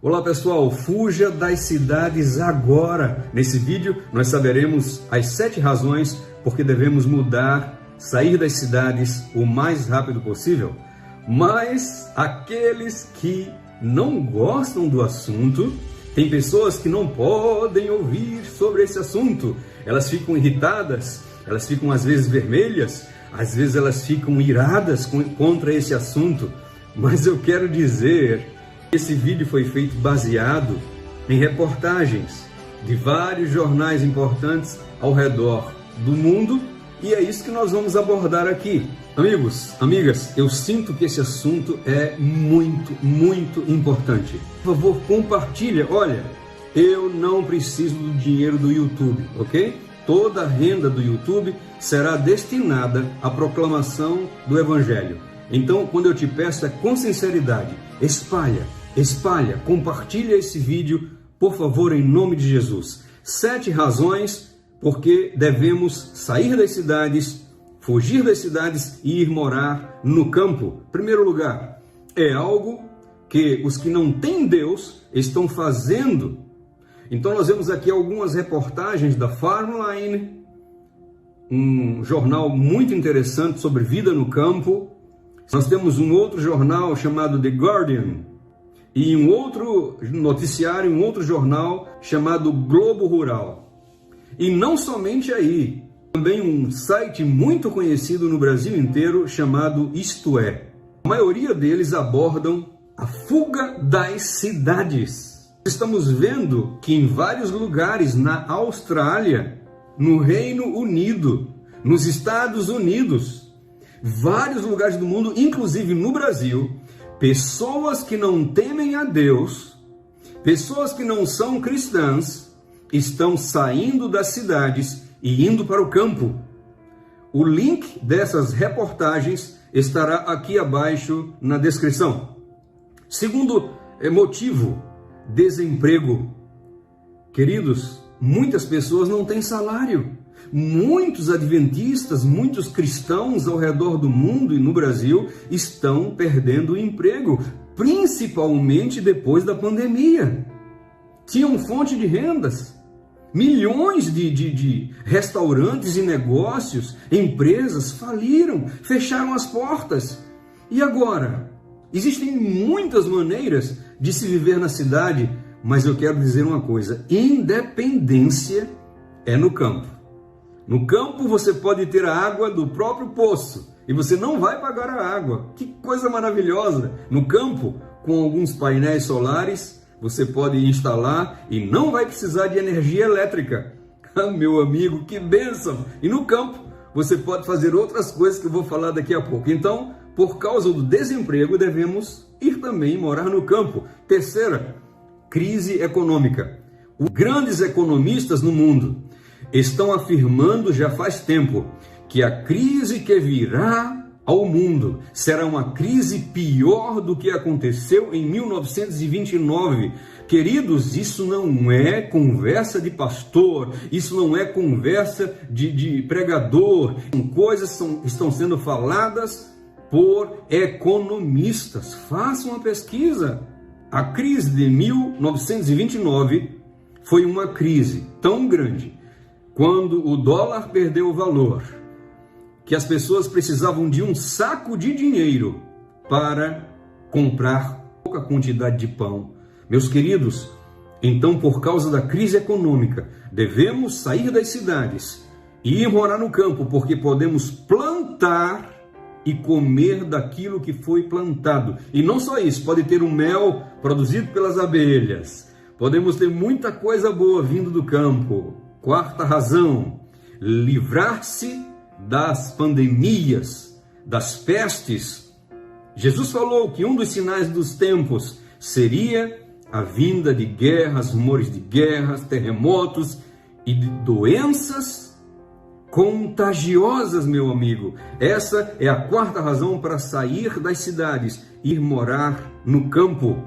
Olá pessoal, fuja das cidades agora. Nesse vídeo nós saberemos as 7 razões por que devemos mudar, sair das cidades o mais rápido possível. Mas aqueles que não gostam do assunto, tem pessoas que não podem ouvir sobre esse assunto. Elas ficam irritadas, elas ficam às vezes vermelhas, às vezes elas ficam iradas contra esse assunto. Mas eu quero dizer, esse vídeo foi feito baseado em reportagens de vários jornais importantes ao redor do mundo e é isso que nós vamos abordar aqui. Amigos, amigas, eu sinto que esse assunto é muito importante. Por favor, compartilha. Olha, eu não preciso do dinheiro do YouTube, ok? Toda a renda do YouTube será destinada à proclamação do Evangelho. Então, quando eu te peço é com sinceridade, espalha, compartilha esse vídeo, por favor, em nome de Jesus. 7 razões porque devemos sair das cidades, fugir das cidades e ir morar no campo. Primeiro lugar, é algo que os que não têm Deus estão fazendo. Então nós vemos aqui algumas reportagens da Farmline, um jornal muito interessante sobre vida no campo. Nós temos um outro jornal chamado The Guardian e um outro noticiário, um outro jornal chamado Globo Rural. E não somente aí, também um site muito conhecido no Brasil inteiro chamado Isto É. A maioria deles abordam a fuga das cidades. Estamos vendo que em vários lugares na Austrália, no Reino Unido, nos Estados Unidos, vários lugares do mundo, inclusive no Brasil, pessoas que não temem a Deus, pessoas que não são cristãs, estão saindo das cidades e indo para o campo. O link dessas reportagens estará aqui abaixo na descrição. Segundo motivo, desemprego. Queridos, muitas pessoas não têm salário. Muitos adventistas, muitos cristãos ao redor do mundo e no Brasil estão perdendo o emprego, principalmente depois da pandemia. Tinham fonte de rendas. Milhões de restaurantes e negócios, empresas faliram, fecharam as portas. E agora? Existem muitas maneiras de se viver na cidade, mas eu quero dizer uma coisa: independência é no campo. No campo você pode ter a água do próprio poço e você não vai pagar a água. Que coisa maravilhosa! No campo, com alguns painéis solares, você pode instalar e não vai precisar de energia elétrica. Ah, meu amigo, que bênção! E no campo, você pode fazer outras coisas que eu vou falar daqui a pouco. Então, por causa do desemprego, devemos ir também morar no campo. Terceira, crise econômica. Os grandes economistas no mundo estão afirmando já faz tempo que a crise que virá ao mundo será uma crise pior do que aconteceu em 1929. Queridos, isso não é conversa de pastor, isso não é conversa de pregador. Coisas estão sendo faladas por economistas. Façam uma pesquisa. A crise de 1929 foi uma crise tão grande, quando o dólar perdeu o valor, que as pessoas precisavam de um saco de dinheiro para comprar pouca quantidade de pão. Meus queridos, então por causa da crise econômica, devemos sair das cidades e ir morar no campo, porque podemos plantar e comer daquilo que foi plantado. E não só isso, pode ter um mel produzido pelas abelhas, podemos ter muita coisa boa vindo do campo. Quarta razão, livrar-se das pandemias, das pestes. Jesus falou que um dos sinais dos tempos seria a vinda de guerras, rumores de guerras, terremotos e de doenças contagiosas, meu amigo. Essa é a quarta razão para sair das cidades e ir morar no campo.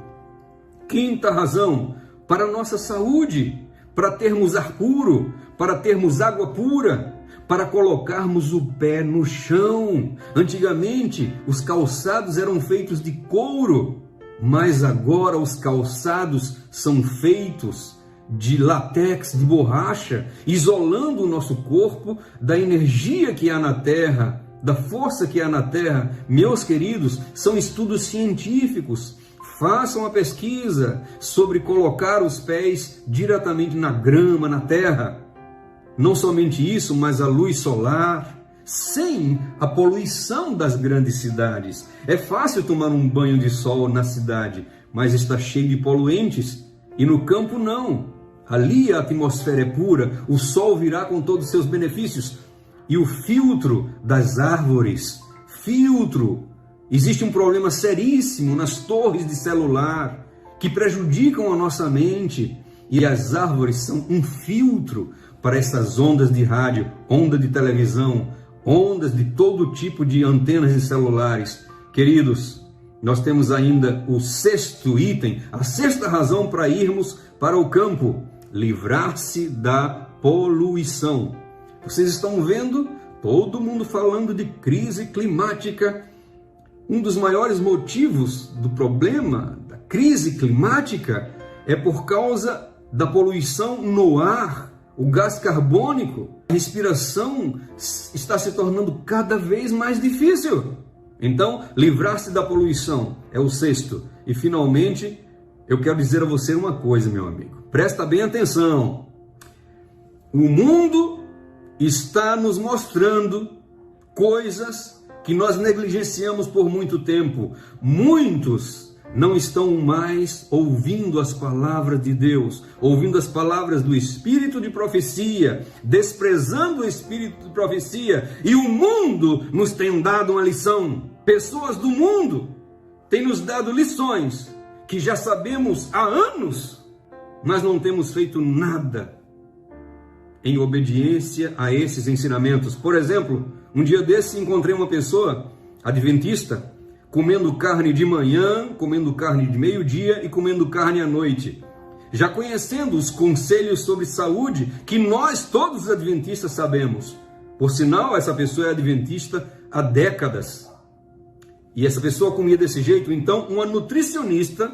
Quinta razão, para a nossa saúde, para termos ar puro, para termos água pura, para colocarmos o pé no chão. Antigamente, os calçados eram feitos de couro. mas agora os calçados são feitos de látex, de borracha, isolando o nosso corpo da energia que há na Terra, da força que há na Terra. Meus queridos, são estudos científicos. Façam a pesquisa sobre colocar os pés diretamente na grama, na terra. Não somente isso, mas a luz solar, sem a poluição das grandes cidades. É fácil tomar um banho de sol na cidade, mas está cheio de poluentes. E no campo não. Ali a atmosfera é pura, o sol virá com todos os seus benefícios. E o filtro das árvores, existe um problema seríssimo nas torres de celular que prejudicam a nossa mente, e as árvores são um filtro para essas ondas de rádio, onda de televisão, ondas de todo tipo de antenas de celulares. Queridos, nós temos ainda o sexto item, a sexta razão para irmos para o campo: livrar-se da poluição. Vocês estão vendo todo mundo falando de crise climática. Um dos maiores motivos do problema da crise climática é por causa da poluição no ar, o gás carbônico. A respiração está se tornando cada vez mais difícil. Então, livrar-se da poluição é o sexto. E finalmente, eu quero dizer a você uma coisa, meu amigo. Presta bem atenção. O mundo está nos mostrando coisas que nós negligenciamos por muito tempo. Muitos não estão mais ouvindo as palavras de Deus, ouvindo as palavras do Espírito de profecia, desprezando o Espírito de profecia, e o mundo nos tem dado uma lição. Pessoas do mundo têm nos dado lições que já sabemos há anos, mas não temos feito nada em obediência a esses ensinamentos. Por exemplo, um dia desses encontrei uma pessoa adventista comendo carne de manhã, comendo carne de meio-dia e comendo carne à noite, já conhecendo os conselhos sobre saúde que nós todos os adventistas sabemos. Por sinal, essa pessoa é adventista há décadas. E essa pessoa comia desse jeito. Então, uma nutricionista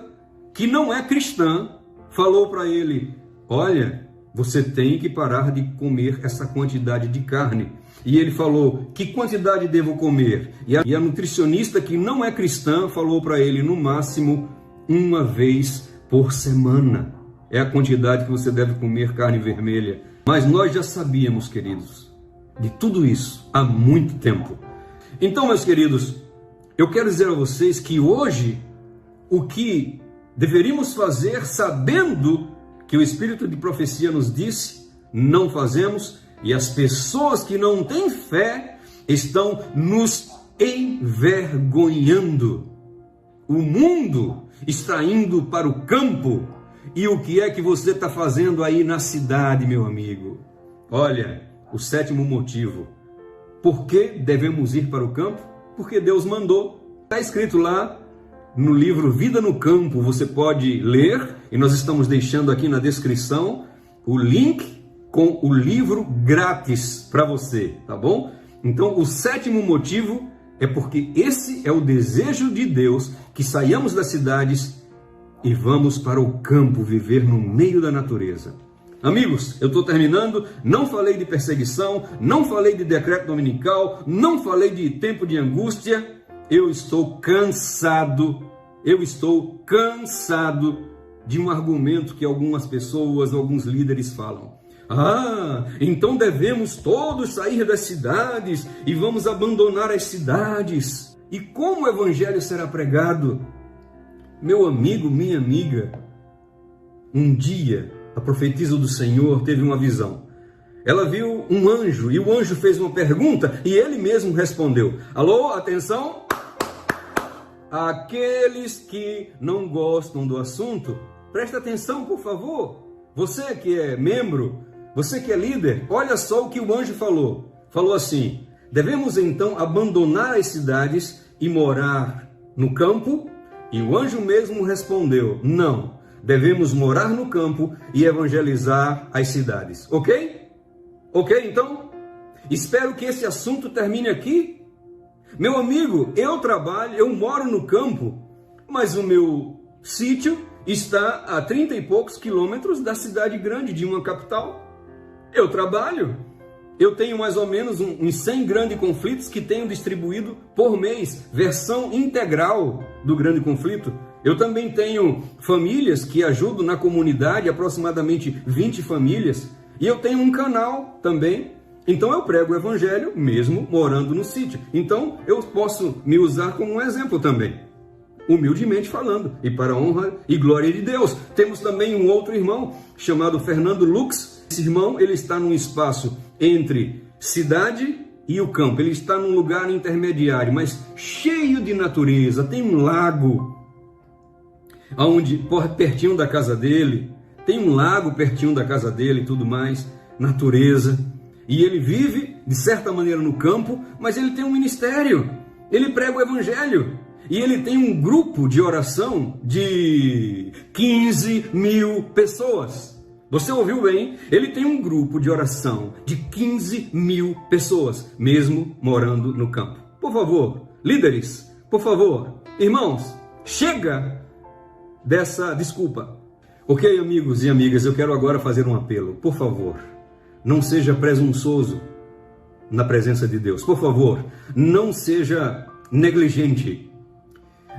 que não é cristã falou para ele: olha, você tem que parar de comer essa quantidade de carne. E ele falou: que quantidade devo comer? E a nutricionista que não é cristã falou para ele: no máximo uma vez por semana. É a quantidade que você deve comer carne vermelha. Mas nós já sabíamos, queridos, de tudo isso há muito tempo. Então, meus queridos, eu quero dizer a vocês que hoje o que deveríamos fazer, sabendo que o Espírito de profecia nos disse, não fazemos, e as pessoas que não têm fé estão nos envergonhando. O mundo está indo para o campo, e o que é que você está fazendo aí na cidade, meu amigo? Olha, o sétimo motivo. Por que devemos ir para o campo? Porque Deus mandou. Está escrito lá no livro Vida no Campo, você pode ler, e nós estamos deixando aqui na descrição o link com o livro grátis para você, tá bom? Então, o sétimo motivo é porque esse é o desejo de Deus, que saiamos das cidades e vamos para o campo viver no meio da natureza. Amigos, eu estou terminando, não falei de perseguição, não falei de decreto dominical, não falei de tempo de angústia. Eu estou cansado de um argumento que algumas pessoas, alguns líderes falam. Ah, então devemos todos sair das cidades e vamos abandonar as cidades. E como o evangelho será pregado? Meu amigo, minha amiga, um dia a profetisa do Senhor teve uma visão. Ela viu um anjo e o anjo fez uma pergunta e ele mesmo respondeu. Alô, atenção! Aqueles que não gostam do assunto, presta atenção, por favor. Você que é membro, você que é líder, olha só o que o anjo falou. Falou assim: devemos então abandonar as cidades e morar no campo? E o anjo mesmo respondeu: não, devemos morar no campo e evangelizar as cidades. Ok? Ok, então? Espero que esse assunto termine aqui. Meu amigo, eu moro no campo, mas o meu sítio está a 30 e poucos quilômetros da cidade grande, de uma capital. Eu trabalho, eu tenho mais ou menos uns 100 grandes conflitos que tenho distribuído por mês, versão integral do grande conflito. Eu também tenho famílias que ajudam na comunidade, aproximadamente 20 famílias, e eu tenho um canal também. Então eu prego o evangelho mesmo morando no sítio. Então eu posso me usar como um exemplo também, humildemente falando, e para a honra e glória de Deus. Temos também um outro irmão chamado Fernando Lux. Esse irmão, ele está num espaço entre cidade e o campo. Ele está num lugar intermediário, mas cheio de natureza. Tem um lago pertinho da casa dele, tem um lago pertinho da casa dele e tudo mais, natureza. E ele vive, de certa maneira, no campo, mas ele tem um ministério, ele prega o evangelho. E ele tem um grupo de oração de 15 mil pessoas. Você ouviu bem? Ele tem um grupo de oração de 15 mil pessoas, mesmo morando no campo. Por favor, líderes, por favor, irmãos, chega dessa desculpa. Ok, amigos e amigas, eu quero agora fazer um apelo. Por favor, não seja presunçoso na presença de Deus. Por favor, não seja negligente.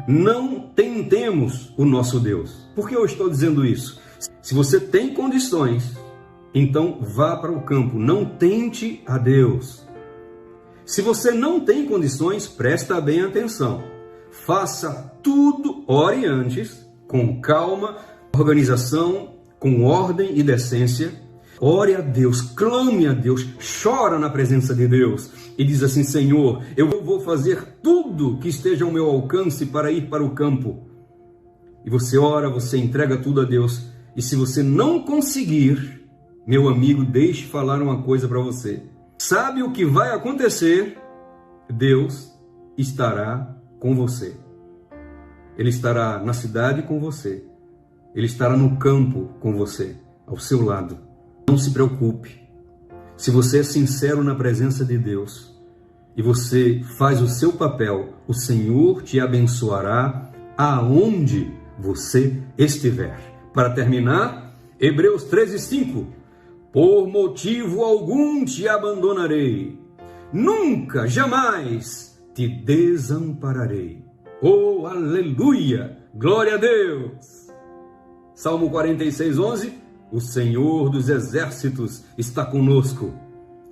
Não tentemos o nosso Deus. Por que eu estou dizendo isso? Se você tem condições, então vá para o campo. Não tente a Deus. Se você não tem condições, presta bem atenção. Faça tudo, ore antes, com calma, organização, com ordem e decência. Ore a Deus, clame a Deus, chora na presença de Deus e diz assim: Senhor, eu vou fazer tudo que esteja ao meu alcance para ir para o campo. E você ora, você entrega tudo a Deus. E se você não conseguir, meu amigo, deixe falar uma coisa para você. Sabe o que vai acontecer? Deus estará com você. Ele estará na cidade com você. Ele estará no campo com você, ao seu lado. Não se preocupe. Se você é sincero na presença de Deus e você faz o seu papel, o Senhor te abençoará aonde você estiver. Para terminar, Hebreus 13:5. Por motivo algum te abandonarei. Nunca, jamais te desampararei. Oh, aleluia! Glória a Deus! Salmo 46:11. O Senhor dos exércitos está conosco.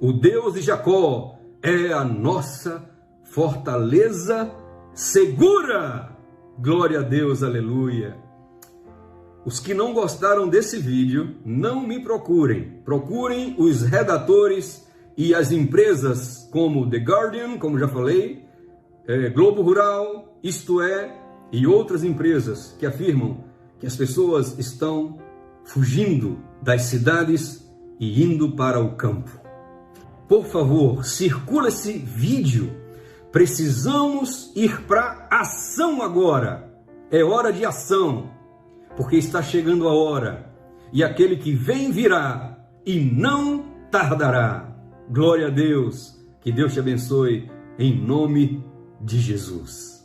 O Deus de Jacó é a nossa fortaleza segura. Glória a Deus, aleluia. Os que não gostaram desse vídeo, não me procurem. Procurem os redatores e as empresas como The Guardian, como já falei, Globo Rural, Isto É, e outras empresas que afirmam que as pessoas estão fugindo das cidades e indo para o campo. Por favor, circula esse vídeo. Precisamos ir para ação agora. É hora de ação, porque está chegando a hora. E aquele que vem virá e não tardará. Glória a Deus. Que Deus te abençoe em nome de Jesus.